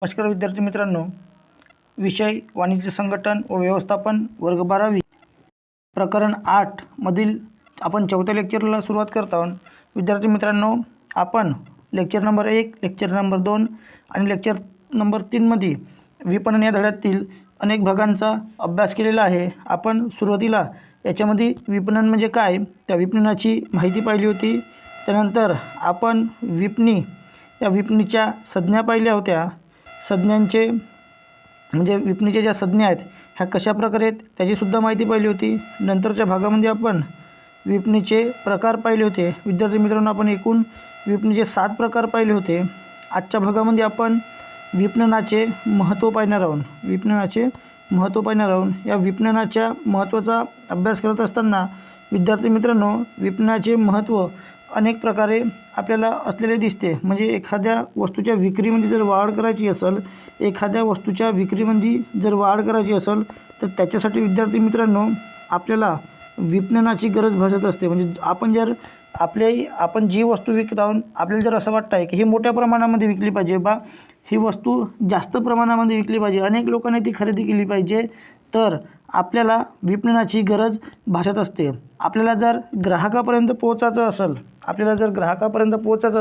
नमस्कार विद्यार्थी मित्रांनो, विषय वाणिज्य संघटन व व्यवस्थापन वर्ग 12वी प्रकरण 8 मधील आपण चौथ्या लेक्चरला सुरुवात करत आहोत। विद्यार्थी मित्रांनो, आपण लेक्चर नंबर 1, लेक्चर नंबर 2 आणि लेक्चर नंबर 3 मध्ये विपणन या धड्यातील अनेक भागांचा अभ्यास केलेला आहे। आपण सुरुवातीला याच्यामध्ये विपणन म्हणजे काय, त्या विपणनाची माहिती पाहिली होती। त्यानंतर आपण विपणी या विपणीच्या संज्ञा पाहिल्या होत्या। संज्ञांचे म्हणजे विपणीच्या ज्या संज्ञा आहेत ह्या कशा प्रकारे आहेत त्याची सुद्धा माहिती पाहिली होती। नंतरच्या भागामध्ये आपण विपणीचे प्रकार पाहिले होते। विद्यार्थी मित्रांनो, आपण एकूण विपणीचे 7 प्रकार पाहिले होते। आजच्या भागामध्ये आपण विपणनाचे महत्त्व पाहणार आहोत। या विपणनाच्या महत्त्वाचा अभ्यास करत असताना विद्यार्थी मित्रांनो, विपणनाचे महत्त्व अनेक प्रकारे आपल्याला असलेले दिसते। म्हणजे एखाद्या वस्तूच्या विक्रीमध्ये जर वाढ करायची असेल तर त्याच्यासाठी विद्यार्थी मित्रांनो आपल्याला विपणनाची गरज भासत असते। म्हणजे आपण जी वस्तू विकत आहोत, आपल्याला जर असं वाटतं आहे की ही मोठ्या प्रमाणामध्ये विकली पाहिजे, ही वस्तू जास्त प्रमाणामध्ये विकली पाहिजे, अनेक लोकांनी ती खरेदी केली पाहिजे, तर आपल्याला विपणनाची गरज भासत असते। आपल्याला जर ग्राहकापर्यंत पोहोचायचं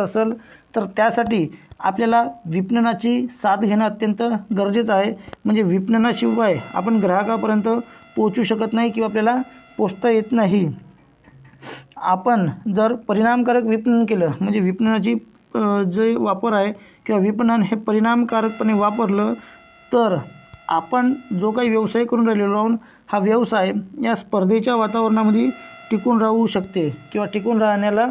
असेल तर त्यासाठी आपल्याला विपणनाची साथ घेणं अत्यंत गरजेचं आहे। म्हणजे विपणनाशिवाय आपण ग्राहकापर्यंत पोहोचू शकत नाही किंवा आपल्याला पोहोचता येत नाही। आपण जर परिणामकारक विपणन केलं, म्हणजे विपणनाची जे वापर आहे किंवा विपणन हे परिणामकारकपणे वापरलं, तर आपण जो काही व्यवसाय करून राहिलेलो आहोत हा व्यवसाय या स्पर्धेच्या वातावरणामध्ये टिकून राहू शकते किंवा टिकून राहण्याला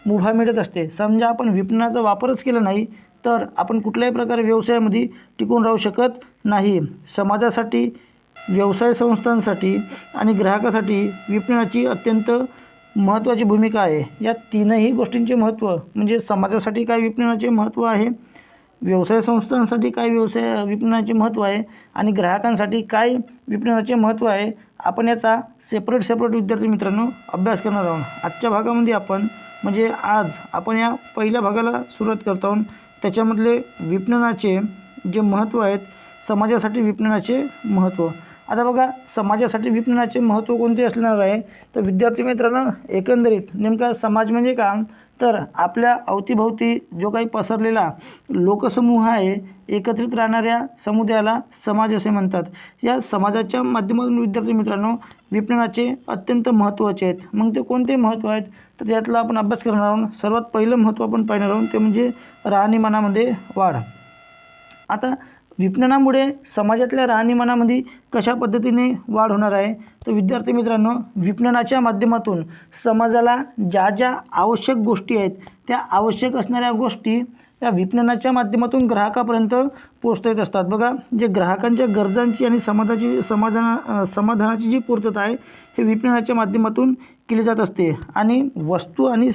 मुभा मिळत असते। समजा आपण विपणनाचा वापरच केला नाही तर आपण कुठल्याही प्रकारे व्यवसायामध्ये टिकून राहू शकत नाही। समाजासाठी, व्यवसाय संस्थांसाठी आणि ग्राहकासाठी विपणनाची अत्यंत महत्त्वाची भूमिका आहे। या तीनही गोष्टींचे महत्त्व म्हणजे समाजासाठी काय विपणनाचे महत्त्व आहे, व्यवसाय संस्थांसाठी काय विपणनाचे महत्त्व आहे आणि ग्राहकांसाठी काय विपणनाचे महत्त्व आहे, आपण याचा सेपरेट विद्यार्थी मित्रांनो अभ्यास करणार आहोत। आजच्या भागामध्ये आज आपण या पहिल्या भागाला सुरुवात करत आहोत। त्याच्यामधले विपणनाचे जे महत्त्व आहेत, समाजासाठी विपणनाचे महत्त्व। आता बघा, समाजासाठी विपणनाचे महत्त्व कोणते असणार आहे, तर विद्यार्थी मित्रांनो एकंदरीत नेमका समाज म्हणजे काय, तर आपल्या अवतीभोवती जो काही पसरलेला लोकसमूह आहे, एकत्रित राहणाऱ्या समुदायाला समाज असे म्हणतात। या समाजाच्या माध्यमातून विद्यार्थी मित्रांनो विपणनाचे अत्यंत महत्त्वाचे आहेत। मग ते कोणते महत्त्व आहेत, तर यातला आपण अभ्यास करणार आहोत। सर्वात पहिलं महत्त्व आपण पाहणार आहोत ते म्हणजे राहणीमानामध्ये वाढ। आता विपणनामुळे समाजातल्या राहणीमानामध्ये कशा पद्धतीने वाढ होणार आहे, तर विद्यार्थी मित्रांनो विपणनाच्या माध्यमातून समाजाला ज्या ज्या आवश्यक गोष्टी आहेत त्या आवश्यक असणाऱ्या गोष्टी या विपणनाच्या माध्यमातून ग्राहकापर्यंत पोहोचता येत असतात। बघा, जे ग्राहकांच्या गरजांची आणि समाधानाची जी पूर्तता आहे हे विपणनाच्या माध्यमातून केली जात असते। आणि वस्तू आणि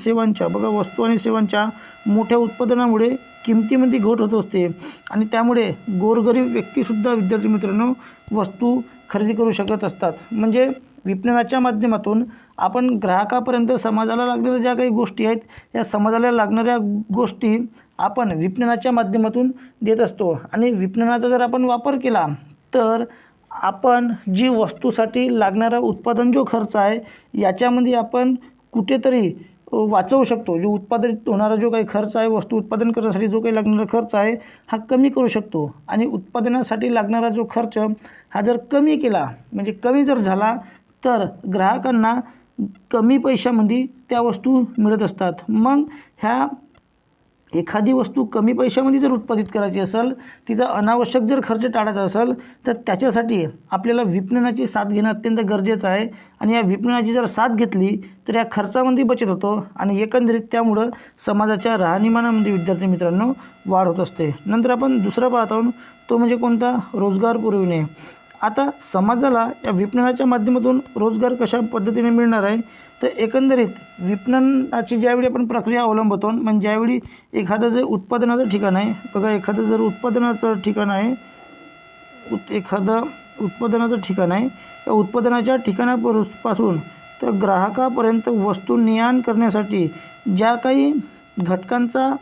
सेवांच्या मोठ्या उत्पादनामुळे किमतीमध्ये घट होत असते आणि त्यामुळे गोरगरीब व्यक्तीसुद्धा विद्यार्थी मित्रांनो वस्तू खरेदी करू शकत असतात। म्हणजे विपणनाच्या माध्यमातून आपण ग्राहकापर्यंत समाजाला लागणाऱ्या ज्या काही गोष्टी आहेत या समाजाला लागणाऱ्या गोष्टी आपण विपणनाच्या माध्यमातून देत असतो। आणि विपणनाचा जर आपण वापर केला तर आपण जी वस्तूसाठी लागणारा उत्पादन जो खर्च आहे याच्यामध्ये आपण कुठेतरी वाचवू शकतो। जो उत्पादित होणारा जो काही खर्च आहे, वस्तू उत्पादन करण्यासाठी जो काही लागणारा खर्च आहे हा कमी करू शकतो। आणि उत्पादनासाठी लागणारा जो खर्च हा जर कमी केला, म्हणजे कमी जर झाला, तर ग्राहकांना कमी पैशामध्ये त्या वस्तू मिळत असतात। मग एखादी वस्तू कमी पैशामध्ये जर उत्पादित करायची असेल, तिचा अनावश्यक जर खर्च टाळायचा असेल, तर त्याच्यासाठी आपल्याला विपणनाची साथ घेणं अत्यंत गरजेचं आहे। आणि या विपणनाची जर साथ घेतली तर या खर्चामध्ये बचत होतो आणि एकंदरीत त्यामुळं समाजाच्या राहणीमानामध्ये विद्यार्थी मित्रांनो वाढ होत असते। नंतर आपण दुसरा पाहत आहोत तो म्हणजे कोणता, रोजगार पुरविणे। आता समाजाला या विपणनाच्या माध्यमातून रोजगार कशा पद्धतीने मिळणार आहे, तर एकंदरीत विपणनाची ज्यावेळी आपण प्रक्रिया अवलंबतो, म्हणजे ज्यावेळी एखादं जे उत्पादनाचं ठिकाण आहे, बघा एखादं जर उत्पादनाचं ठिकाण आहे, त्या उत्पादनाच्या ठिकाणापासून तर ग्राहकापर्यंत वस्तू ने-आण करण्यासाठी ज्या काही घटकांचा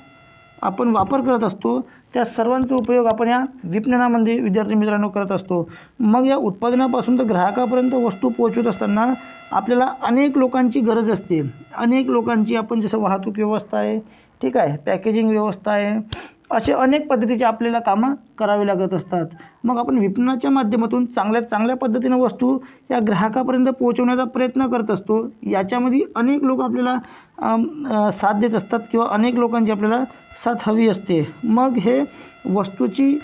आपण वापर करत असतो त्या सर्वांचा उपयोग आपण या विपणनामध्ये विद्यार्थी मित्रांनो करत असतो. मग या उत्पादनापासून तर ग्राहकापर्यंत वस्तू पोहोचवत असताना आपल्याला अनेक लोकांची गरज असते. अनेक लोकांची, आपण जसं वाहतूक व्यवस्था आहे, ठीक आहे, पॅकेजिंग व्यवस्था आहे, असे अनेक पद्धतीचे आपल्याला कामं करावी लागत असतात. मग आपण विपणनाच्या माध्यमातून चांगल्या पद्धतीनं वस्तू या ग्राहकापर्यंत पोहोचवण्याचा प्रयत्न करत असतो. याच्यामध्ये अनेक लोक आपल्याला साथ देत असतात किंवा अनेक लोकांची आपल्याला साथ हवी असते. मग हे वस्तूची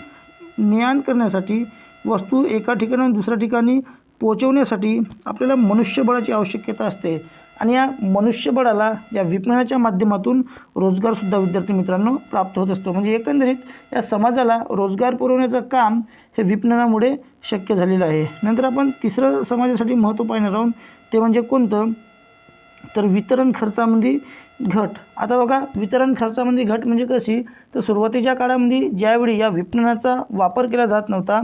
ने-आण करण्यासाठी, वस्तू एका ठिकाणाहून दुसऱ्या ठिकाणी पोहोचवण्यासाठी आपल्याला मनुष्यबळाची आवश्यकता असते. आणि या मनुष्यबळाला या विपणनाच्या माध्यमातून रोजगारसुद्धा विद्यार्थी मित्रांनो प्राप्त होत असतो. म्हणजे एकंदरीत या समाजाला रोजगार पुरवण्याचं काम हे विपणनामुळे शक्य झालेलं आहे. नंतर आपण तिसरं समाजासाठी महत्त्व पाहणार आहोत, ते म्हणजे कोणतं, तर वितरण खर्चामध्ये घट. आता बघा, वितरण खर्चामध्ये घट म्हणजे कशी, तर सुरुवातीच्या काळामध्ये ज्यावेळी या विपणनाचा वापर केला जात नव्हता,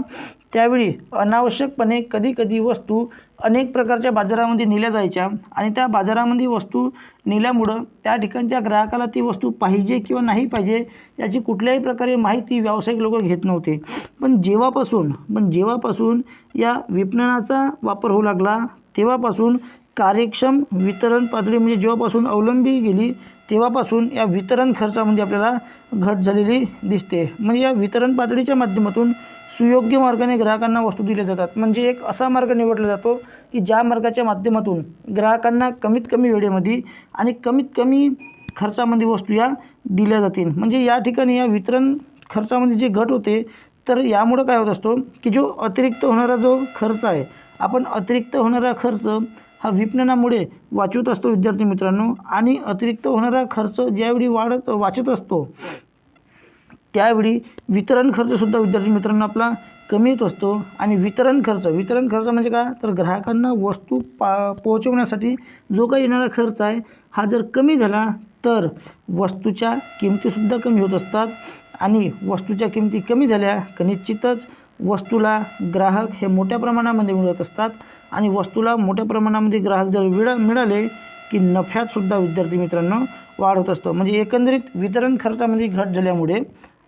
त्यावेळी अनावश्यकपणे कधी वस्तू अनेक प्रकारच्या बाजारामध्ये नेल्या जायच्या आणि त्या बाजारामध्ये वस्तू नेल्यामुळं त्या ठिकाणच्या ग्राहकाला ती वस्तू पाहिजे किंवा नाही पाहिजे याची कुठल्याही प्रकारे माहिती व्यावसायिक लोक घेत नव्हते. पण जेव्हापासून या विपणनाचा वापर होऊ लागला, तेव्हापासून कार्यक्षम वितरण पातळी म्हणजे जेव्हापासून अवलंबली गेली, तेव्हापासून या वितरण खर्चामध्ये आपल्याला घट झालेली दिसते. म्हणजे या वितरण पातळीच्या माध्यमातून सुयोग्य मार्गाने ग्राहकांना वस्तू दिल्या जातात. म्हणजे एक असा मार्ग निवडला जातो की ज्या मार्गाच्या माध्यमातून ग्राहकांना कमीत कमी वेळेमध्ये आणि कमीत कमी खर्चामध्ये वस्तू या दिल्या जातील. म्हणजे या ठिकाणी या वितरण खर्चामध्ये जे घट होते, तर यामुळं काय होत असतो की जो अतिरिक्त होणारा जो खर्च आहे, आपण अतिरिक्त होणारा खर्च हा विपणनामुळे वाचवत असतो विद्यार्थी मित्रांनो. आणि अतिरिक्त होणारा खर्च ज्यावेळी वाचत असतो, त्यावेळी वितरण खर्चसुद्धा विद्यार्थी मित्रांनो आपला कमी होत असतो. आणि वितरण खर्च म्हणजे काय, तर ग्राहकांना वस्तू पोहोचवण्यासाठी जो काही येणारा खर्च आहे हा जर कमी झाला, तर वस्तूच्या किमतीसुद्धा कमी होत असतात. आणि वस्तूच्या किमती कमी झाल्या की निश्चितच वस्तूला ग्राहक हे मोठ्या प्रमाणामध्ये मिळत असतात. आणि वस्तूला मोठ्या प्रमाणामध्ये ग्राहक जर मिळाले की नफ्यातसुद्धा विद्यार्थी मित्रांनो वाढ होत असतो. म्हणजे एकंदरीत वितरण खर्चामध्ये घट झाल्यामुळे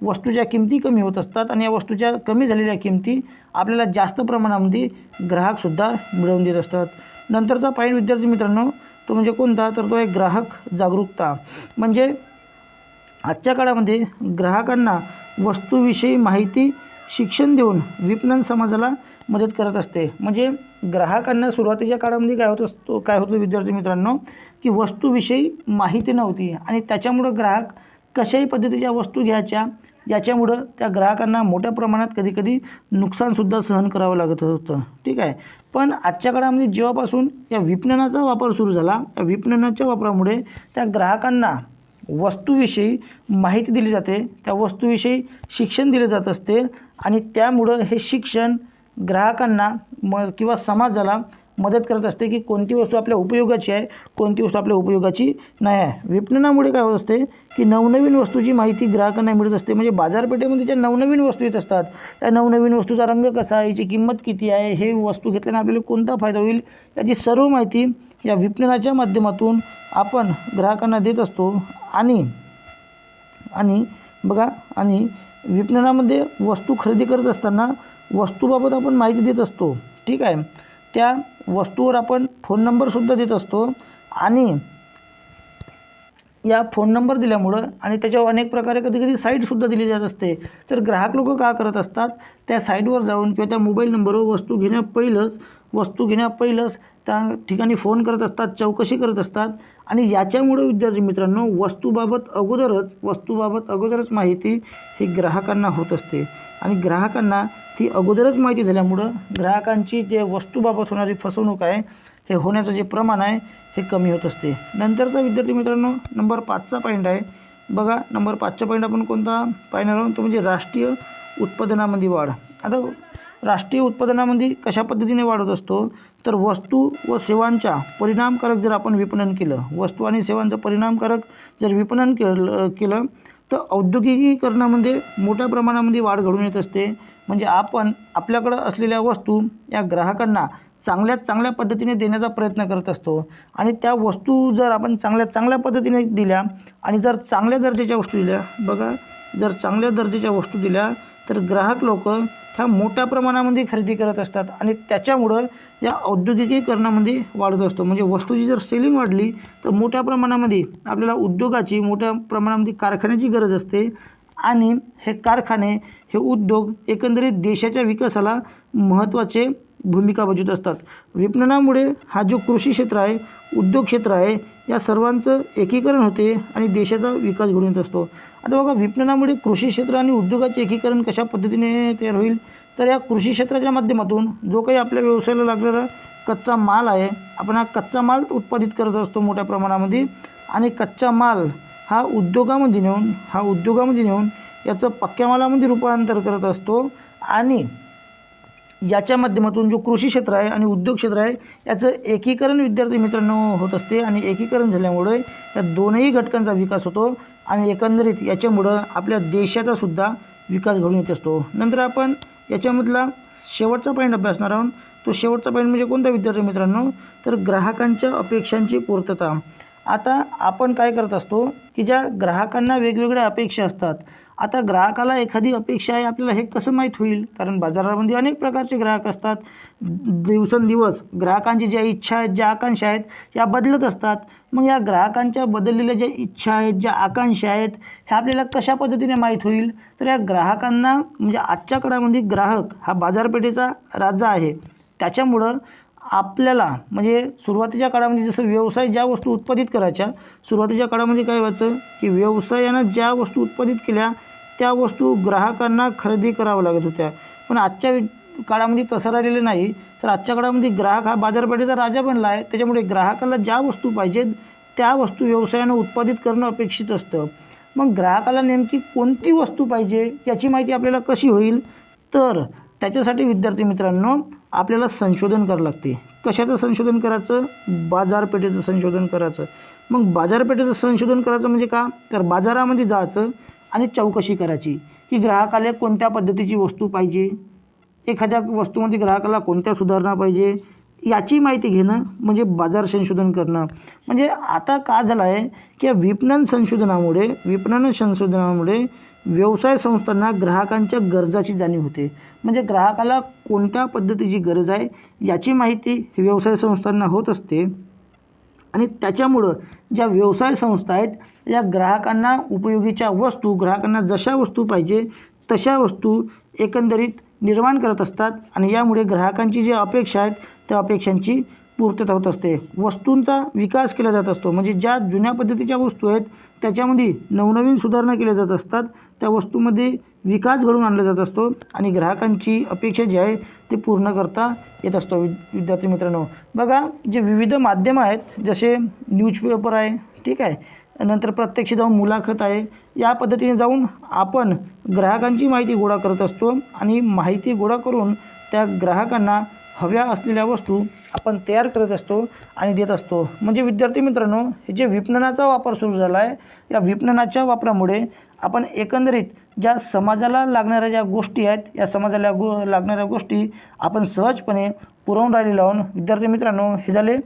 वस्तूच्या किमती कमी होत असतात आणि या वस्तूच्या कमी झालेल्या किमती आपल्याला जास्त प्रमाणामध्ये ग्राहकसुद्धा मिळवून देत असतात. नंतरचा पॉईंट विद्यार्थी मित्रांनो तो म्हणजे कोणता, तर तो आहे ग्राहक जागरूकता. म्हणजे आजच्या काळामध्ये ग्राहकांना वस्तूविषयी माहिती शिक्षण देऊन विपणन समाजाला मदत करत असते. म्हणजे ग्राहकांना सुरुवातीच्या काळामध्ये काय होतं विद्यार्थी मित्रांनो, की वस्तूविषयी माहिती नव्हती आणि त्याच्यामुळं ग्राहक कशाही पद्धतीच्या वस्तू घ्यायच्या, याच्यामुळं त्या ग्राहकांना मोठ्या प्रमाणात कधी नुकसानसुद्धा सहन करावं लागत होतं. ठीक आहे. पण आजच्या काळामध्ये जेव्हापासून या विपणनाचा वापर सुरू झाला, या विपणनाच्या वापरामुळे त्या ग्राहकांना वस्तूविषयी माहिती दिली जाते, त्या वस्तूविषयी शिक्षण दिले जात असते. आणि त्यामुळं हे शिक्षण ग्राहकांना किंवा समाजाला मदत करत असते की कोणती वस्तू आपल्या उपयोगाची आहे, कोणती वस्तू आपल्या उपयोगाची नाही आहे. विपणनामुळे काय होत असते की नवनवीन वस्तूची माहिती ग्राहकांना मिळत असते. म्हणजे बाजारपेठेमध्ये ज्या नवनवीन वस्तू येत असतात, त्या नवनवीन वस्तूचा रंग कसा आहे, याची किंमत किती आहे, हे वस्तू घेतल्याने आपल्याला कोणता फायदा होईल, याची सर्व माहिती या विपणनाच्या माध्यमातून आपण ग्राहकांना देत असतो. आणि विपणनामध्ये वस्तू खरेदी करत असताना वस्तूबाबत आपण माहिती देत असतो. ठीक आहे. त्या वस्तूवर आपण फोन नंबरसुद्धा देत असतो. आणि या फोन नंबर दिल्यामुळं आणि त्याच्यावर अनेक प्रकारे कधी साईटसुद्धा दिली जात असते. तर ग्राहक लोक काय करत असतात, त्या साईटवर जाऊन किंवा त्या मोबाईल नंबरवर वस्तू घेण्यापहिलंच त्या ठिकाणी फोन करत असतात, चौकशी करत असतात. आणि याच्यामुळे विद्यार्थी मित्रांनो वस्तूबाबत अगोदरच माहिती ही ग्राहकांना होत असते. आणि ग्राहकांना ती अगोदरच माहिती झाल्यामुळं ग्राहकांची जे वस्तूबाबत होणारी फसवणूक आहे, हे होण्याचं जे प्रमाण आहे हे कमी होत असते. नंतरचा विद्यार्थी मित्रांनो नंबर 5चा पॉईंट आहे. बघा, नंबर 5चा पॉईंट आपण कोणता पाहणार आहोत, तो म्हणजे राष्ट्रीय उत्पादनामध्ये वाढ. आता राष्ट्रीय उत्पादनामध्ये कशा पद्धतीने वाढ होत असतो, तर वस्तू व सेवांच्या परिणामकारक जर आपण विपणन केलं, वस्तू आणि सेवांचं परिणामकारक जर विपणन केलं तर औद्योगिकीकरणामध्ये मोठ्या प्रमाणामध्ये वाढ घडून येत असते. म्हणजे आपण आपल्याकडं असलेल्या वस्तू या ग्राहकांना चांगल्या पद्धतीने देण्याचा प्रयत्न करत असतो. आणि त्या वस्तू जर आपण चांगल्या पद्धतीने दिल्या आणि जर चांगल्या दर्जाच्या वस्तू दिल्या, बघा जर चांगल्या दर्जाच्या वस्तू दिल्या तर ग्राहक लोक ह्या मोठ्या प्रमाणामध्ये खरेदी करत असतात आणि त्याच्यामुळं या औद्योगिकीकरणामध्ये वाढत असतो. म्हणजे वस्तूची जर सेलिंग वाढली तर मोठ्या प्रमाणामध्ये आपल्याला उद्योगाची, मोठ्या प्रमाणामध्ये कारखान्याची गरज असते आणि हे कारखाने, हे उद्योग एकंदरीत देशाच्या विकासाला महत्त्वाचे भूमिका बजावत असतात. विपणनामुळे हा जो कृषी क्षेत्र आहे, उद्योग क्षेत्र आहे, या सर्वांचं एकीकरण होते आणि देशाचा विकास घडून येत असतो. आता बघा, विपणनामुळे कृषी क्षेत्र आणि उद्योगाचे एकीकरण कशा पद्धतीने तयार होईल, तर या कृषी क्षेत्राच्या माध्यमातून जो काही आपल्या व्यवसायाला लागणारा कच्चा माल आहे, आपण हा कच्चा माल उत्पादित करत असतो मोठ्या प्रमाणामध्ये आणि कच्चा माल हा उद्योगामध्ये नेऊन याचं पक्क्या मालामध्ये रूपांतर करत असतो आणि याच्या माध्यमातून जो कृषी क्षेत्र आहे आणि उद्योग क्षेत्र आहे याचं एकीकरण विद्यार्थी मित्रांनो होत असते आणि एकीकरण झाल्यामुळे या दोनही घटकांचा विकास होतो आणि एकंदरीत याच्यामुळं आपल्या देशाचा सुद्धा विकास घडून येत असतो. नंतर आपण याच्यामधला शेवटचा पॉईंट अभ्यासणार आहोत. तो शेवटचा पॉईंट म्हणजे कोणता विद्यार्थी मित्रांनो, तर ग्राहकांच्या अपेक्षांची पूर्तता. आता आपण काय करत असतो की ज्या ग्राहकांना वेगवेगळ्या अपेक्षा असतात. आता ग्राहकाला एखादी अपेक्षा आहे आपल्याला हे कसं माहीत होईल, कारण बाजारामध्ये अनेक प्रकारचे ग्राहक असतात. दिवसेंदिवस ग्राहकांची ज्या इच्छा आहेत, ज्या आकांक्षा आहेत या बदलत असतात. मग या ग्राहकांच्या बदललेल्या ज्या इच्छा आहेत, ज्या आकांक्षा आहेत, ह्या आपल्याला कशा पद्धतीने माहीत होईल, तर या ग्राहकांना म्हणजे आजच्या काळामध्ये ग्राहक हा बाजारपेठेचा राजा आहे. त्याच्यामुळं आपल्याला म्हणजे सुरुवातीच्या काळामध्ये जसं व्यवसाय ज्या वस्तू उत्पादित करायच्या, सुरुवातीच्या काळामध्ये काय व्हायचं की व्यवसायानं ज्या वस्तू उत्पादित केल्या त्या वस्तू ग्राहकांना खरेदी कराव्या लागत होत्या. पण आजच्या काळामध्ये तसं राहिलेलं नाही. तर आजच्या काळामध्ये ग्राहक हा बाजारपेठेचा राजा बनला आहे. त्याच्यामुळे ग्राहकाला ज्या वस्तू पाहिजेत त्या वस्तू व्यवसायानं उत्पादित करणं अपेक्षित असतं. मग ग्राहकाला नेमकी कोणती वस्तू पाहिजे याची माहिती आपल्याला कशी होईल, तर त्याच्यासाठी विद्यार्थी मित्रांनो आपल्याला संशोधन करावं लागते. कशाचं संशोधन करायचं, बाजारपेठेचं संशोधन करायचं. मग बाजारपेठेचं संशोधन करायचं म्हणजे का, तर बाजारामध्ये जायचं आणि चौकशी करायची की ग्राहकाला कोणत्या पद्धतीची वस्तू पाहिजे, एखाद्या वस्तूमध्ये ग्राहकाला कोणत्या सुधारणा पाहिजे याची माहिती घेणं म्हणजे बाजार संशोधन करणं. म्हणजे आता का झालं आहे की विपणन संशोधनामुळे व्यवसाय संस्थांना ग्राहकांच्या गरजाची जाणीव होते. म्हणजे ग्राहकाला कोणत्या पद्धतीची गरज आहे याची माहिती व्यवसाय संस्थांना होत असते आणि त्याच्यामुळं ज्या व्यवसाय संस्था आहेत या ग्राहकांना उपयोगीच्या वस्तू, ग्राहकांना जशा वस्तू पाहिजे तशा वस्तू एकंदरीत निर्माण करत असतात आणि यामुळे ग्राहकांची जी अपेक्षा आहेत त्या अपेक्षांची पूर्तता होत असते. वस्तूंचा विकास केला जात असतो. म्हणजे ज्या जुन्या पद्धतीच्या वस्तू आहेत त्याच्यामध्ये नवनवीन सुधारणा केल्या जात असतात. त्या वस्तूमध्ये विकास घडवून आणला जात असतो आणि ग्राहकांची अपेक्षा जी आहे ते पूर्ण करता येत असतो. विद्यार्थी मित्रांनो बघा, जे विविध माध्यमं आहेत जसे न्यूजपेपर आहे, ठीक आहे, नंतर प्रत्यक्ष जाऊन मुलाखत आहे, या पद्धतीने जाऊन आपण ग्राहकांची माहिती गोळा करत असतो आणि माहिती गोळा करून त्या ग्राहकांना हव्या असलेल्या वस्तू आपण तयार करत असतो आणि देत असतो. म्हणजे विद्यार्थी मित्रांनो हे जे विपणनाचा वापर सुरू झाला आहे, या विपणनाच्या वापरामुळे आपण एकंदरीत ज्या समाजाला लागणाऱ्या ज्या गोष्टी आहेत या समाजाला लागणाऱ्या गोष्टी आपण सहजपणे पुरवून राहिलेलो आहोत. विद्यार्थी मित्रांनो हे झाले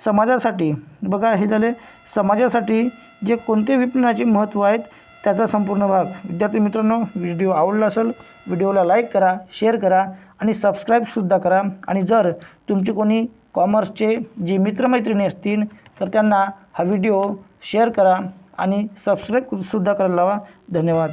समाजासाठी, बघा हे झाले समाजासाठी जे कोणते विपणनाचे महत्त्व आहेत त्याचा संपूर्ण भाग. विद्यार्थी मित्रांनो व्हिडिओ आवडला असेल व्हिडिओला लाईक करा, शेअर करा आणि सबस्क्राईबसुद्धा करा. आणि जर तुमचे कोणी कॉमर्सचे जे मित्रमैत्रिणी असतील तर त्यांना हा व्हिडिओ शेअर करा आणि सबस्क्राईबसुद्धा करायला लावा. धन्यवाद.